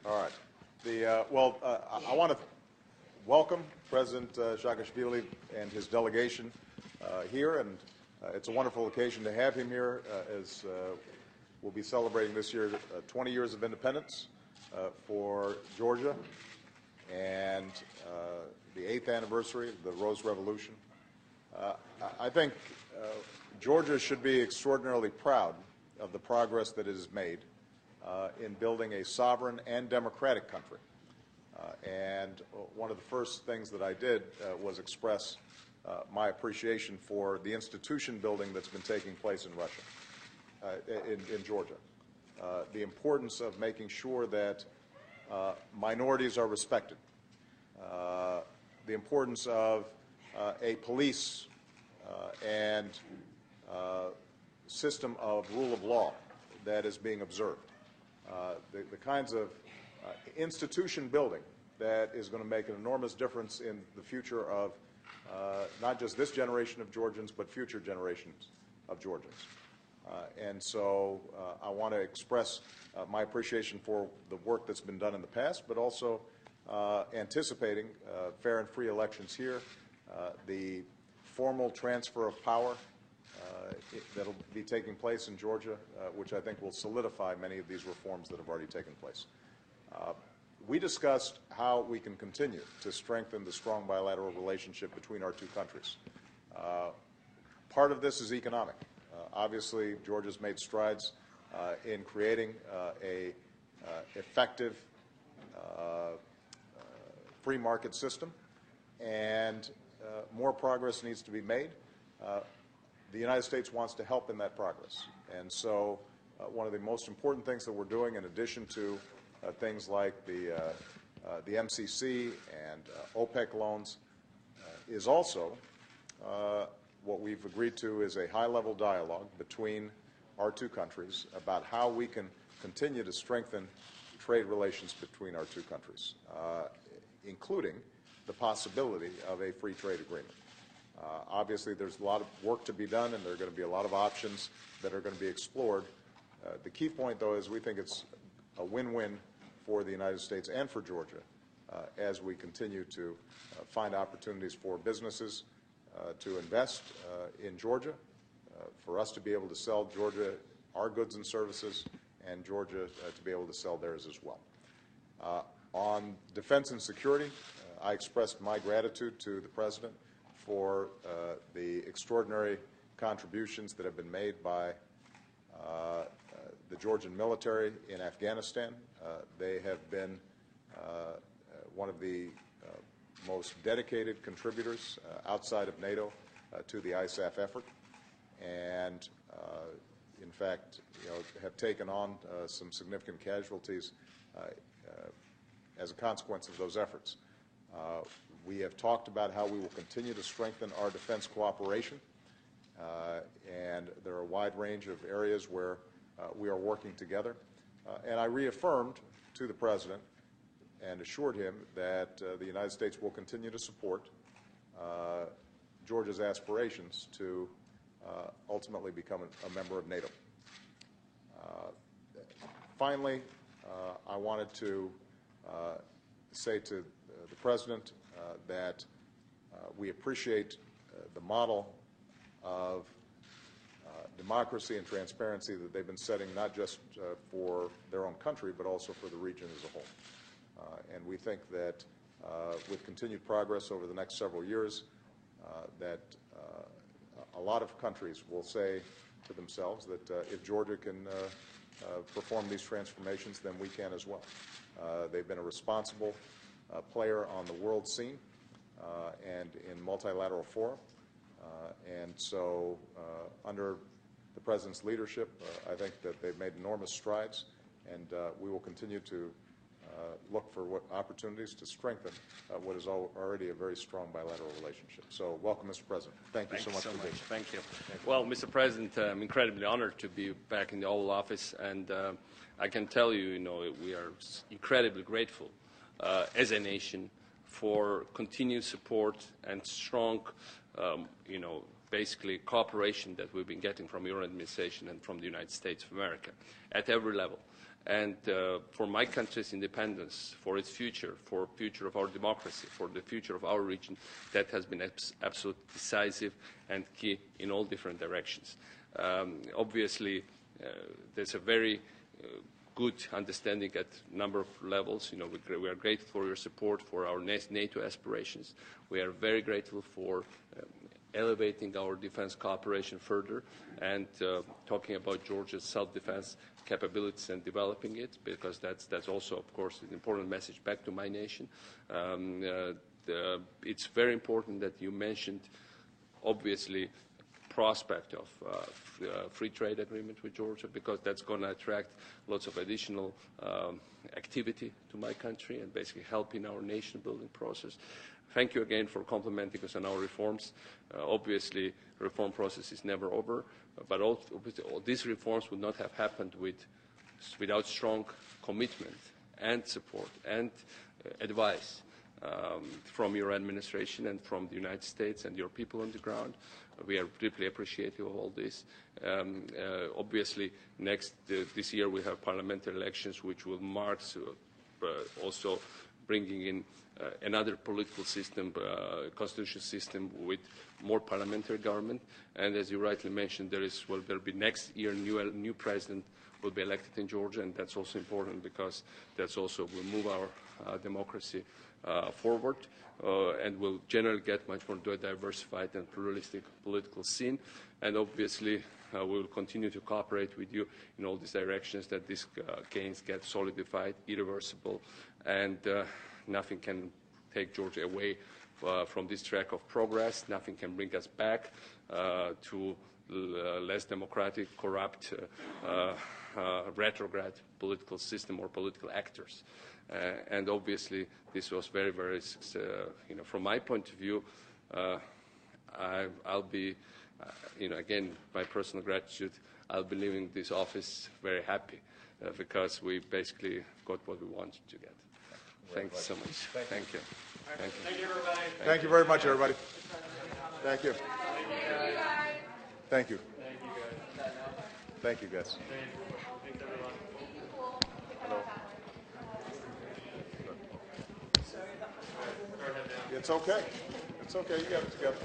All right. I want to welcome President Saakashvili and his delegation here, and it's a wonderful occasion to have him here as we'll be celebrating this year 20 years of independence for Georgia and the 8th anniversary of the Rose Revolution. I think Georgia should be extraordinarily proud of the progress that it has made in building a sovereign and democratic country. And one of the first things that I did was express my appreciation for the institution building that's been taking place in Russia, in Georgia. The importance of making sure that minorities are respected. The importance of a police and system of rule of law that is being observed. The kinds of institution building that is going to make an enormous difference in the future of not just this generation of Georgians, but future generations of Georgians. And so I want to express my appreciation for the work that's been done in the past, but also anticipating fair and free elections here, the formal transfer of power that'll be taking place in Georgia, which I think will solidify many of these reforms that have already taken place. We discussed how we can continue to strengthen the strong bilateral relationship between our two countries. Part of this is economic. Obviously, Georgia's made strides in creating a effective free market system, and more progress needs to be made. The United States wants to help in that progress. And so one of the most important things that we're doing, in addition to things like the MCC and OPEC loans, is also what we've agreed to is a high-level dialogue between our two countries about how we can continue to strengthen trade relations between our two countries, including the possibility of a free trade agreement. Obviously, there's a lot of work to be done, and there are going to be a lot of options that are going to be explored. The key point, though, is we think it's a win-win for the United States and for Georgia as we continue to find opportunities for businesses to invest in Georgia, for us to be able to sell Georgia our goods and services, and Georgia to be able to sell theirs as well. On defense and security, I expressed my gratitude to the President for the extraordinary contributions that have been made by the Georgian military in Afghanistan. They have been one of the most dedicated contributors outside of NATO to the ISAF effort, and in fact, have taken on some significant casualties as a consequence of those efforts. We have talked about how we will continue to strengthen our defense cooperation, and there are a wide range of areas where we are working together. And I reaffirmed to the President and assured him that the United States will continue to support Georgia's aspirations to ultimately become a member of NATO. Finally, I wanted to say to the President that we appreciate the model of democracy and transparency that they've been setting, not just for their own country, but also for the region as a whole. And we think that with continued progress over the next several years, that a lot of countries will say to themselves that if Georgia can perform these transformations, then we can as well. They've been a responsible player on the world scene and in multilateral fora. And so under the President's leadership, I think that they've made enormous strides, and we will continue to look for opportunities to strengthen what is already a very strong bilateral relationship. So welcome, Mr. President. Thank you so much for being here. Thank you. Well, Mr. President, I'm incredibly honored to be back in the Oval Office, and I can tell you, we are incredibly grateful as a nation for continued support and strong, basically cooperation that we've been getting from your administration and from the United States of America at every level. And for my country's independence, for its future, for the future of our democracy, for the future of our region, that has been absolutely decisive and key in all different directions. Obviously, there's a very good understanding at a number of levels. You know, we are grateful for your support for our NATO aspirations. We are very grateful for elevating our defense cooperation further and talking about Georgia's self-defense capabilities and developing it, because that's also, of course, an important message back to my nation. It's very important that you mentioned, obviously, prospect of free trade agreement with Georgia, because that's going to attract lots of additional activity to my country and basically help in our nation building process. Thank you again for complimenting us on our reforms. Obviously, reform process is never over, but all these reforms would not have happened without strong commitment and support and advice from your administration and from the United States and your people on the ground. We are deeply appreciative of all this. Obviously, this year we have parliamentary elections, which will mark also bringing in another political system, constitutional system with more parliamentary government. And as you rightly mentioned, there'll be next year new president will be elected in Georgia, and that's also important because that's also will move our democracy forward and will generally get much more diversified and pluralistic political scene. And obviously, we will continue to cooperate with you in all these directions that these gains get solidified, irreversible, and nothing can take Georgia away from this track of progress. Nothing can bring us back to less democratic, corrupt, retrograde political system or political actors. And obviously, this was very, very, from my point of view, I'll be, again, my personal gratitude, I'll be leaving this office very happy because we basically got what we wanted to get. Thank you so much. Thank you. Thank you. Thank you, everybody. Thank you very much, everybody. Thank you. Thank you. Thank you, guys. Thanks, everyone. Hello. It's okay. It's okay. You got it together.